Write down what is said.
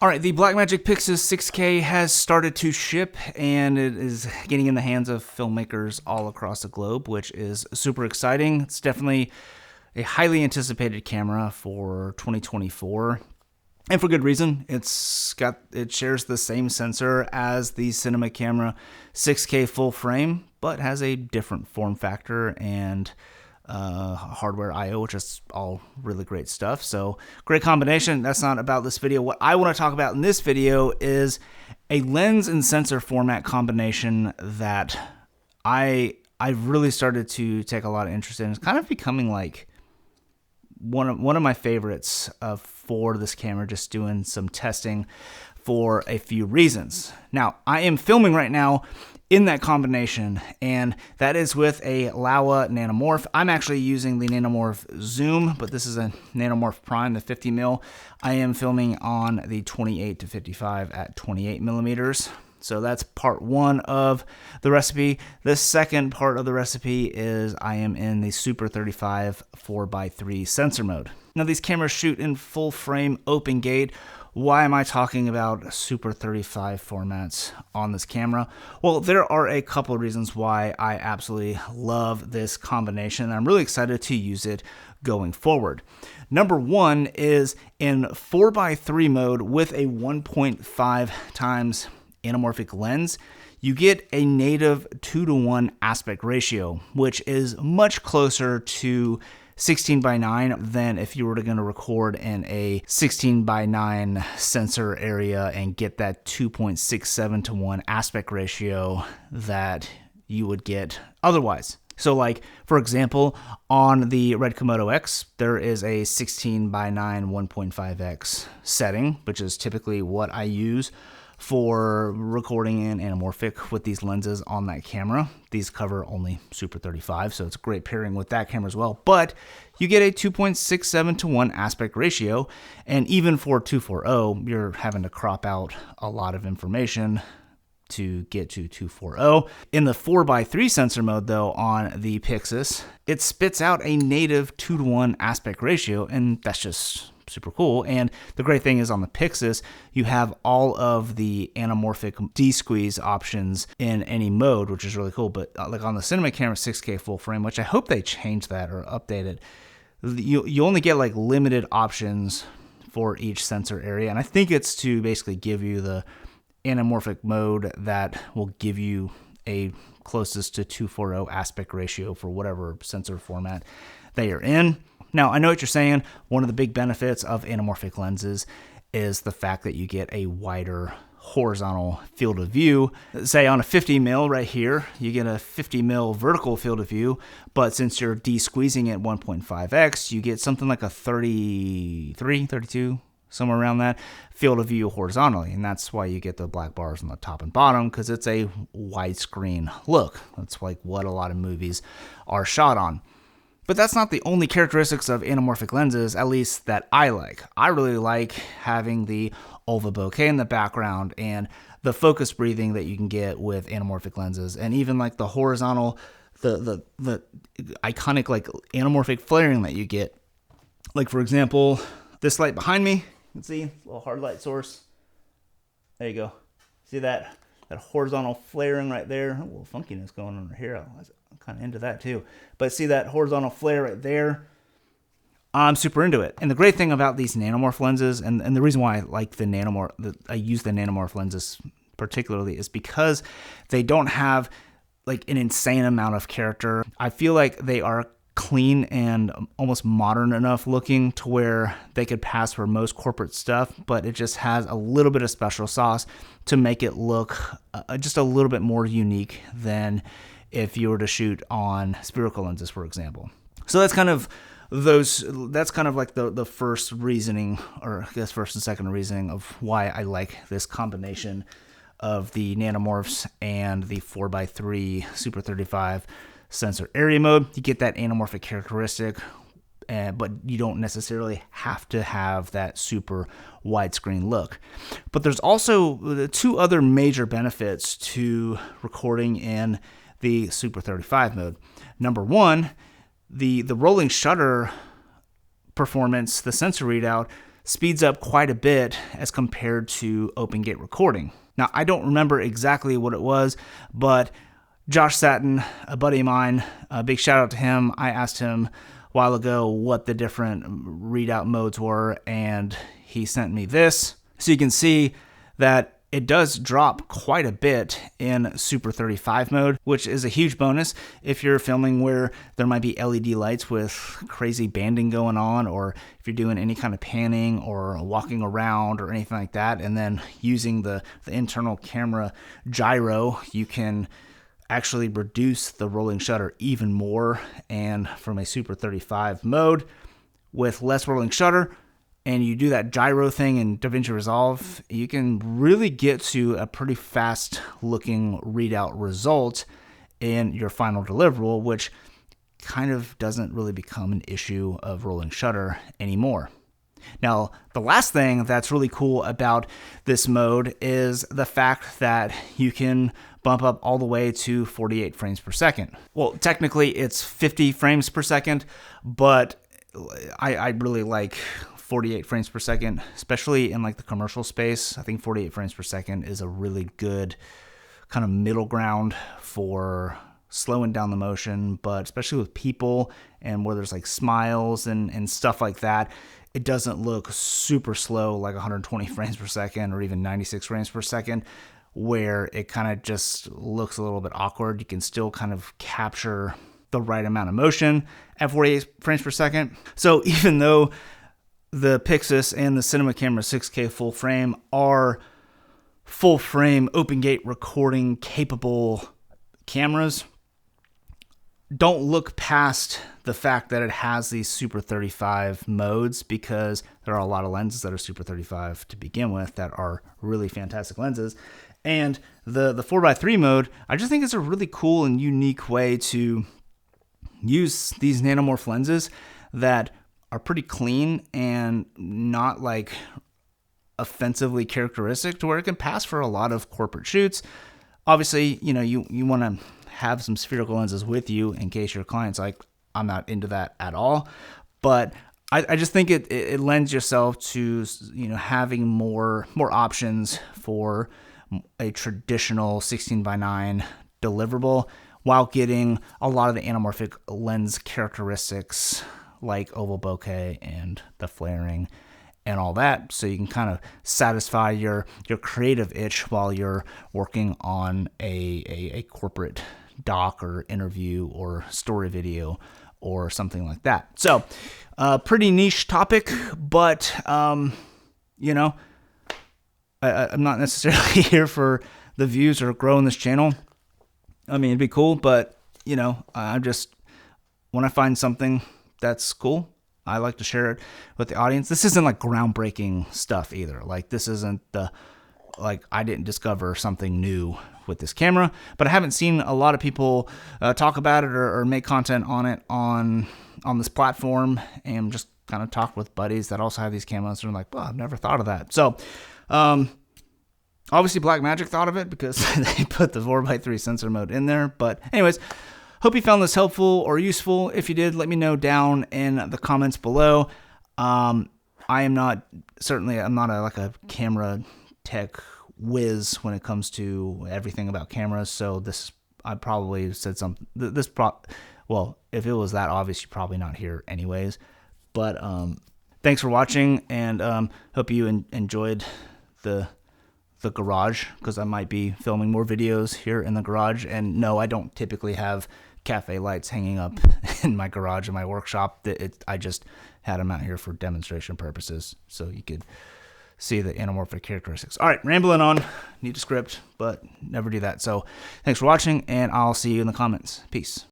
All right, the Blackmagic pyxis 6K has started to ship, and it is getting in the hands of filmmakers all across the globe, which is super exciting. It's definitely a highly anticipated camera for 2024, and for good reason. It shares the same sensor as the Cinema Camera 6K full frame, but has a different form factor and hardware I/O, which is all really great stuff. So great combination. That's not about this video. What I want to talk about in this video is a lens and sensor format combination that I really started to take a lot of interest in. It's kind of becoming like one of my favorites for this camera, just doing some testing for a few reasons. Now, I am filming right now in that combination, and that is with a Laowa nanomorph. I'm actually using the nanomorph zoom, but this is a nanomorph prime, the 50mm. I am filming on the 28 to 55 at 28 millimeters. So that's part one of the recipe. The second part of the recipe is I am in the Super 35 4x3 sensor mode. Now these cameras shoot in full frame open gate. Why am I talking about Super 35 formats on this camera? Well, there are a couple of reasons why I absolutely love this combination. I'm really excited to use it going forward. Number one is in 4x3 mode with a 1.5 times anamorphic lens, you get a native 2:1 aspect ratio, which is much closer to 16:9 than if you were going to record in a 16:9 sensor area and get that 2.67 to 1 aspect ratio that you would get otherwise. So like, for example, on the Red Komodo X, there is a 16:9 1.5x setting, which is typically what I use for recording in anamorphic with these lenses on that camera. These cover only Super 35, so it's a great pairing with that camera as well. But you get a 2.67 to 1 aspect ratio, and even for 240, you're having to crop out a lot of information to get to 240. In the 4x3 sensor mode, though, on the pyxis, it spits out a native 2:1 aspect ratio, and that's just super cool. And the great thing is on the pyxis, you have all of the anamorphic de-squeeze options in any mode, which is really cool. But like on the Cinema Camera 6K full frame, which I hope they change that or update it, you only get like limited options for each sensor area. And I think it's to basically give you the anamorphic mode that will give you a closest to 240 aspect ratio for whatever sensor format that you're in. Now, I know what you're saying. One of the big benefits of anamorphic lenses is the fact that you get a wider horizontal field of view. Say on a 50mm right here, you get a 50mm vertical field of view, but since you're de-squeezing at 1.5x, you get something like a 33, 32, somewhere around that field of view horizontally. And that's why you get the black bars on the top and bottom, because it's a widescreen look. That's like what a lot of movies are shot on. But that's not the only characteristics of anamorphic lenses, at least that I like. I really like having the Ulva bokeh in the background and the focus breathing that you can get with anamorphic lenses, and even like the horizontal, the iconic like anamorphic flaring that you get. Like for example, this light behind me, you can see a little hard light source. There you go. See that horizontal flaring right there? A little funkiness going on here. I'm kind of into that too. But see that horizontal flare right there? I'm super into it. And the great thing about these nanomorph lenses, and the reason why I like the nanomorph, I use the nanomorph lenses particularly, is because they don't have like an insane amount of character. I feel like they are clean and almost modern enough looking to where they could pass for most corporate stuff, but it just has a little bit of special sauce to make it look just a little bit more unique than if you were to shoot on spherical lenses, for example. So that's kind of like the first reasoning, or I guess first and second reasoning of why I like this combination of the nanomorphs and the 4x3 Super 35 sensor area mode. You get that anamorphic characteristic, but you don't necessarily have to have that super widescreen look. But there's also two other major benefits to recording in the Super 35 mode. Number one, the rolling shutter performance, the sensor readout, speeds up quite a bit as compared to open gate recording. Now, I don't remember exactly what it was, but Josh Satin, a buddy of mine, a big shout out to him. I asked him a while ago what the different readout modes were, and he sent me this. So you can see that it does drop quite a bit in Super 35 mode, which is a huge bonus if you're filming where there might be LED lights with crazy banding going on, or if you're doing any kind of panning or walking around or anything like that, and then using the internal camera gyro, you can actually reduce the rolling shutter even more. And from a Super 35 mode with less rolling shutter, and you do that gyro thing in DaVinci Resolve, you can really get to a pretty fast looking readout result in your final deliverable, which kind of doesn't really become an issue of rolling shutter anymore. Now, the last thing that's really cool about this mode is the fact that you can bump up all the way to 48 frames per second. Well, technically it's 50 frames per second, but I really like 48 frames per second, especially in like the commercial space. I think 48 frames per second is a really good kind of middle ground for slowing down the motion, but especially with people and where there's like smiles and stuff like that, it doesn't look super slow like 120 frames per second or even 96 frames per second, where it kind of just looks a little bit awkward. You can still kind of capture the right amount of motion at 48 frames per second. So even though the pyxis and the Cinema Camera 6K full frame are full frame open gate recording capable cameras, don't look past the fact that it has these Super 35 modes, because there are a lot of lenses that are Super 35 to begin with that are really fantastic lenses. And the 4x3 mode, I just think it's a really cool and unique way to use these nanomorph lenses that are pretty clean and not like offensively characteristic, to where it can pass for a lot of corporate shoots. Obviously, you know, you want to have some spherical lenses with you in case your client's like, I'm not into that at all. But I just think it lends yourself to, you know, having more options for a traditional 16:9 deliverable while getting a lot of the anamorphic lens characteristics like oval bokeh and the flaring and all that, so you can kind of satisfy your creative itch while you're working on a corporate doc or interview or story video or something like that. So pretty niche topic, but you know, I'm not necessarily here for the views or growing this channel. I mean, it'd be cool, but you know, I'm just, when I find something that's cool, I like to share it with the audience. This isn't like groundbreaking stuff either. Like, this isn't like I didn't discover something new with this camera, but I haven't seen a lot of people talk about it or make content on it on this platform, and just kind of talk with buddies that also have these cameras and are like, well, I've never thought of that. So obviously Blackmagic thought of it because they put the 4x3 sensor mode in there. But anyways, hope you found this helpful or useful. If you did, let me know down in the comments below. I'm not a camera tech whiz when it comes to everything about cameras. So I probably said something. Well, if it was that obvious, you're probably not here anyways. But thanks for watching, and hope you enjoyed the garage, because I might be filming more videos here in the garage. And no, I don't typically have cafe lights hanging up in my garage in my workshop. I just had them out here for demonstration purposes, so you could see the anamorphic characteristics. All right, rambling on. Need a script, but never do that. So thanks for watching, and I'll see you in the comments. Peace.